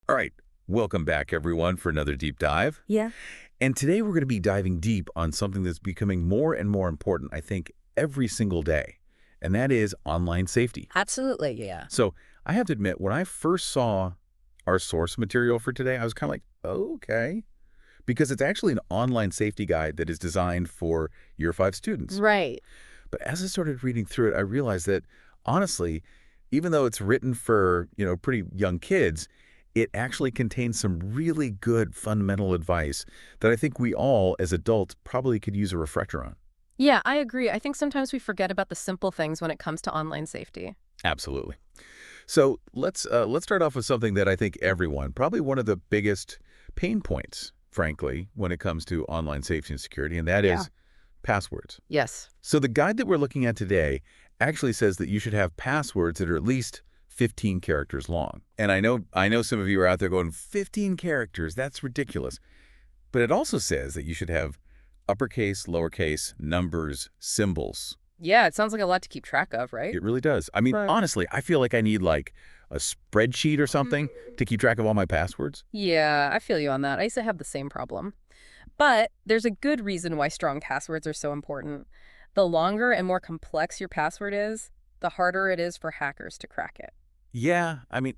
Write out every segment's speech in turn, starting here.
All right, welcome back, everyone, for another deep dive. Yeah. And today we're going to be diving deep on something that's becoming more and more important, I think, every single day, and that is online safety. Absolutely, yeah. So I have to admit, when I first saw our source material for today, I was kind of like, oh, okay, because it's actually an online safety guide that is designed for Year 5 students. Right. But as I started reading through it, I realized that, honestly, even though it's written for, pretty young kids, it actually contains some really good fundamental advice that I think we all, as adults, probably could use a refresher on. Yeah, I agree. I think sometimes we forget about the simple things when it comes to online safety. Absolutely. So let's start off with something that I think everyone, probably one of the biggest pain points, frankly, when it comes to online safety and security, and that Yeah. is passwords. Yes. So the guide that we're looking at today actually says that you should have passwords that are at least 15 characters long. And I know some of you are out there going, 15 characters, that's ridiculous. But it also says that you should have uppercase, lowercase, numbers, symbols. Yeah, it sounds like a lot to keep track of, right? It really does. I mean, Right. honestly, I feel like I need like a spreadsheet or something to keep track of all my passwords. Yeah, I feel you on that. I used to have the same problem. But there's a good reason why strong passwords are so important. The longer and more complex your password is, the harder it is for hackers to crack it. Yeah, I mean,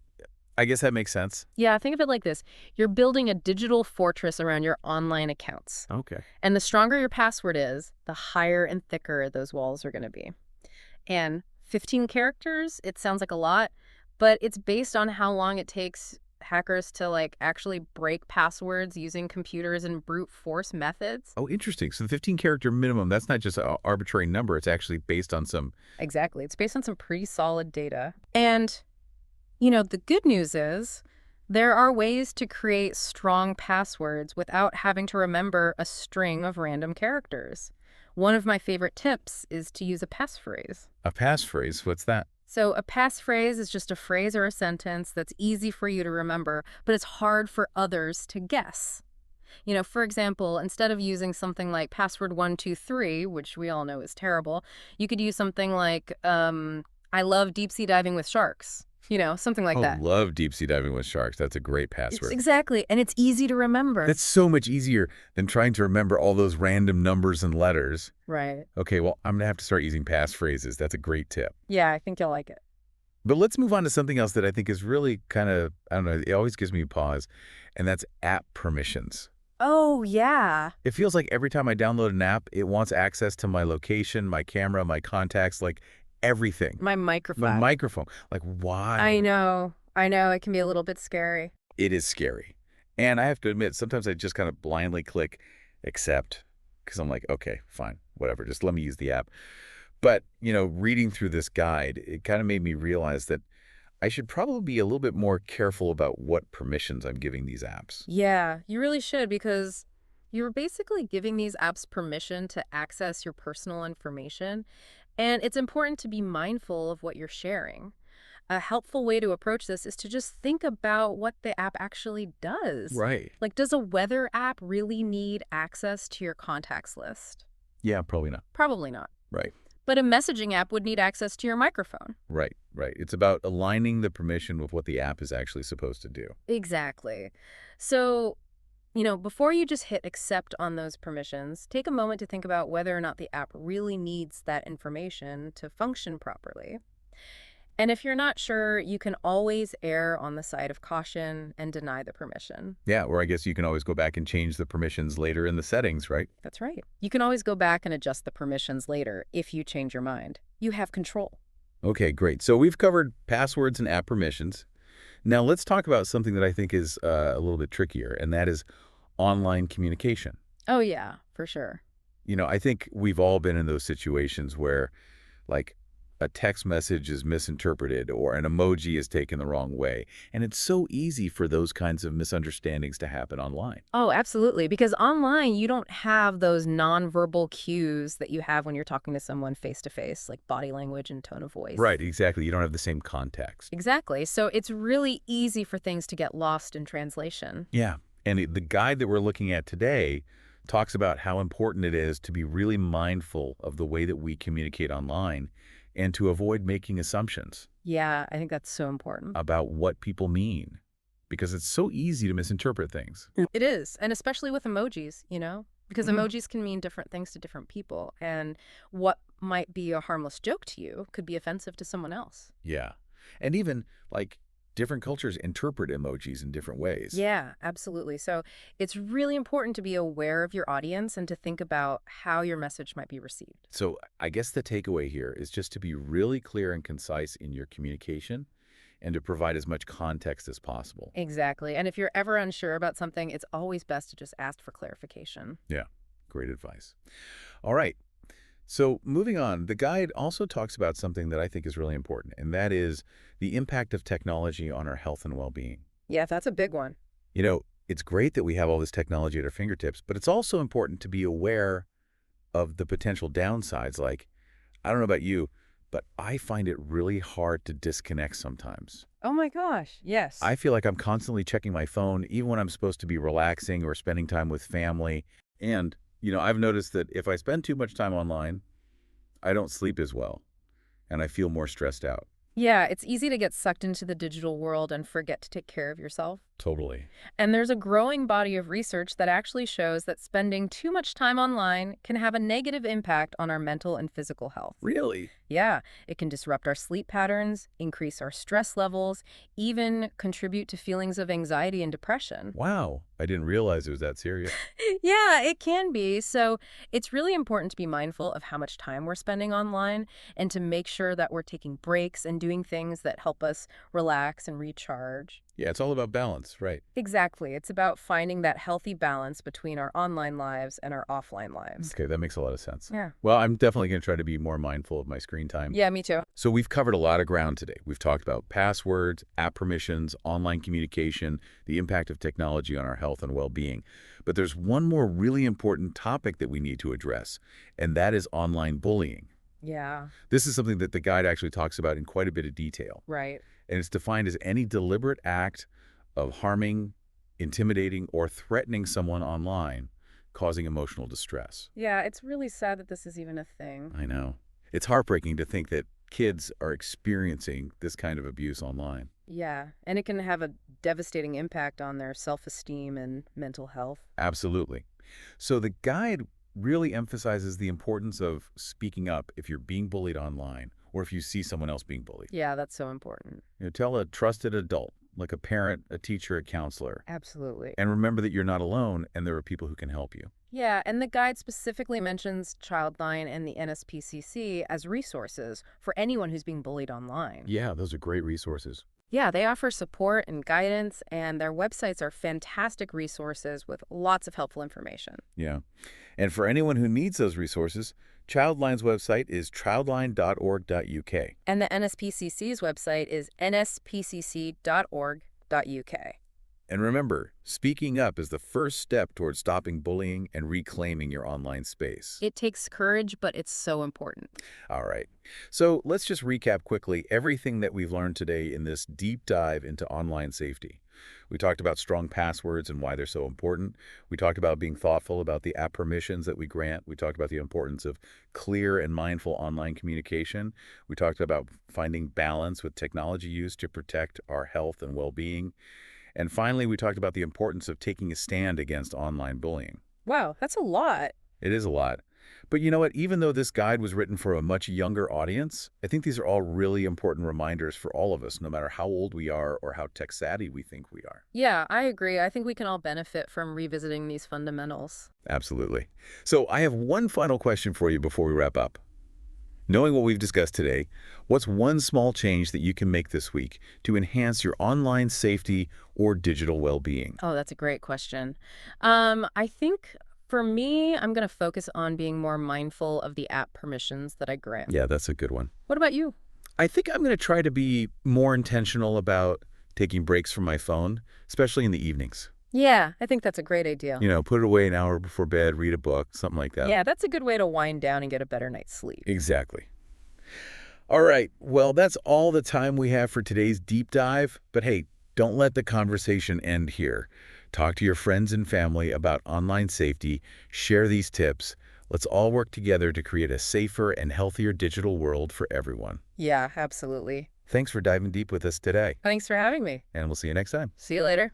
I guess that makes sense. Yeah, think of it like this. You're building a digital fortress around your online accounts. Okay. And the stronger your password is, the higher and thicker those walls are going to be. And 15 characters, it sounds like a lot, but it's based on how long it takes hackers to actually break passwords using computers and brute force methods. Oh, interesting. So the 15-character minimum, that's not just an arbitrary number. It's actually based on some... Exactly. It's based on some pretty solid data. And, the good news is there are ways to create strong passwords without having to remember a string of random characters. One of my favorite tips is to use a passphrase. A passphrase, what's that? So a passphrase is just a phrase or a sentence that's easy for you to remember, but it's hard for others to guess. For example, instead of using something like password 123, which we all know is terrible, you could use something like, I love deep sea diving with sharks. Something like that. Love deep sea diving with sharks. That's a great password. Exactly. And it's easy to remember. That's so much easier than trying to remember all those random numbers and letters. Right. Okay, well, I'm going to have to start using passphrases. That's a great tip. Yeah, I think you'll like it. But let's move on to something else that I think is really kind of, I don't know, it always gives me pause, and that's app permissions. Oh, yeah. It feels like every time I download an app, it wants access to my location, my camera, my contacts, like everything. My microphone. My microphone. Like, why? I know. It can be a little bit scary. It is scary. And I have to admit, sometimes I just kind of blindly click accept because I'm like, okay, fine, whatever, just let me use the app. But, reading through this guide, it kind of made me realize that I should probably be a little bit more careful about what permissions I'm giving these apps. Yeah, you really should, because you're basically giving these apps permission to access your personal information, and it's important to be mindful of what you're sharing. A helpful way to approach this is to just think about what the app actually does. Right. Like, does a weather app really need access to your contacts list? Yeah, probably not. Probably not. Right. But a messaging app would need access to your microphone. Right. It's about aligning the permission with what the app is actually supposed to do. Exactly. So, before you just hit accept on those permissions, take a moment to think about whether or not the app really needs that information to function properly. And if you're not sure, you can always err on the side of caution and deny the permission. Yeah, or I guess you can always go back and change the permissions later in the settings, right? That's right. You can always go back and adjust the permissions later if you change your mind. You have control. Okay, great. So we've covered passwords and app permissions. Now let's talk about something that I think is a little bit trickier, and that is online communication. Oh, yeah, for sure. I think we've all been in those situations where, like, a text message is misinterpreted or an emoji is taken the wrong way. And it's so easy for those kinds of misunderstandings to happen online. Oh, absolutely. Because online, you don't have those nonverbal cues that you have when you're talking to someone face to face, like body language and tone of voice. Right, exactly. You don't have the same context. Exactly. So it's really easy for things to get lost in translation. Yeah. And the guide that we're looking at today talks about how important it is to be really mindful of the way that we communicate online and to avoid making assumptions Yeah, I think that's so important. about what people mean. because it's so easy to misinterpret things. It is, and especially with emojis, because Mhm. emojis can mean different things to different people, and what might be a harmless joke to you could be offensive to someone else. Yeah. And even, like, different cultures interpret emojis in different ways. Yeah, absolutely. So it's really important to be aware of your audience and to think about how your message might be received. So I guess the takeaway here is just to be really clear and concise in your communication and to provide as much context as possible. Exactly. And if you're ever unsure about something, it's always best to just ask for clarification. Yeah, great advice. All right. So moving on, the guide also talks about something that I think is really important, and that is the impact of technology on our health and well-being. Yeah, that's a big one. It's great that we have all this technology at our fingertips, but it's also important to be aware of the potential downsides. Like, I don't know about you, but I find it really hard to disconnect sometimes. Oh my gosh, yes. I feel like I'm constantly checking my phone, even when I'm supposed to be relaxing or spending time with family. And, I've noticed that if I spend too much time online, I don't sleep as well, and I feel more stressed out. Yeah, it's easy to get sucked into the digital world and forget to take care of yourself. Totally. And there's a growing body of research that actually shows that spending too much time online can have a negative impact on our mental and physical health. Really? Yeah, it can disrupt our sleep patterns, increase our stress levels, even contribute to feelings of anxiety and depression. Wow. I didn't realize it was that serious. Yeah, it can be. So it's really important to be mindful of how much time we're spending online and to make sure that we're taking breaks and doing things that help us relax and recharge. Yeah, it's all about balance, right? Exactly. It's about finding that healthy balance between our online lives and our offline lives. Okay, that makes a lot of sense. Yeah. Well, I'm definitely going to try to be more mindful of my screen time. Yeah, me too. So we've covered a lot of ground today. We've talked about passwords, app permissions, online communication, the impact of technology on our health and well-being. But there's one more really important topic that we need to address, and that is online bullying. Yeah, This is something that the guide actually talks about in quite a bit of detail. right. And it's defined as any deliberate act of harming, intimidating, or threatening someone online, causing emotional distress. Yeah, it's really sad that this is even a thing. I know. It's heartbreaking to think that kids are experiencing this kind of abuse online. Yeah, and it can have a devastating impact on their self-esteem and mental health. Absolutely. So the guide really emphasizes the importance of speaking up if you're being bullied online or if you see someone else being bullied. Yeah, that's so important. Tell a trusted adult, like a parent, a teacher, a counselor. Absolutely. And remember that you're not alone and there are people who can help you. Yeah, and the guide specifically mentions Childline and the NSPCC as resources for anyone who's being bullied online. Yeah, those are great resources. Yeah, they offer support and guidance, and their websites are fantastic resources with lots of helpful information. Yeah. And for anyone who needs those resources, Childline's website is childline.org.uk. And the NSPCC's website is nspcc.org.uk. And remember, speaking up is the first step towards stopping bullying and reclaiming your online space. It takes courage, but it's so important. All right. So let's just recap quickly everything that we've learned today in this deep dive into online safety. We talked about strong passwords and why they're so important. We talked about being thoughtful about the app permissions that we grant. We talked about the importance of clear and mindful online communication. We talked about finding balance with technology use to protect our health and well-being. And finally, we talked about the importance of taking a stand against online bullying. Wow, that's a lot. It is a lot. But you know what? Even though this guide was written for a much younger audience, I think these are all really important reminders for all of us, no matter how old we are or how tech-savvy we think we are. Yeah, I agree. I think we can all benefit from revisiting these fundamentals. Absolutely. So I have one final question for you before we wrap up. Knowing what we've discussed today, what's one small change that you can make this week to enhance your online safety or digital well-being? Oh, that's a great question. I think for me, I'm going to focus on being more mindful of the app permissions that I grant. Yeah, that's a good one. What about you? I think I'm going to try to be more intentional about taking breaks from my phone, especially in the evenings. Yeah, I think that's a great idea. Put it away an hour before bed, read a book, something like that. Yeah, that's a good way to wind down and get a better night's sleep. Exactly. All right. Well, that's all the time we have for today's deep dive. But hey, don't let the conversation end here. Talk to your friends and family about online safety. Share these tips. Let's all work together to create a safer and healthier digital world for everyone. Yeah, absolutely. Thanks for diving deep with us today, Thanks for having me. and we'll see you next time. See you later.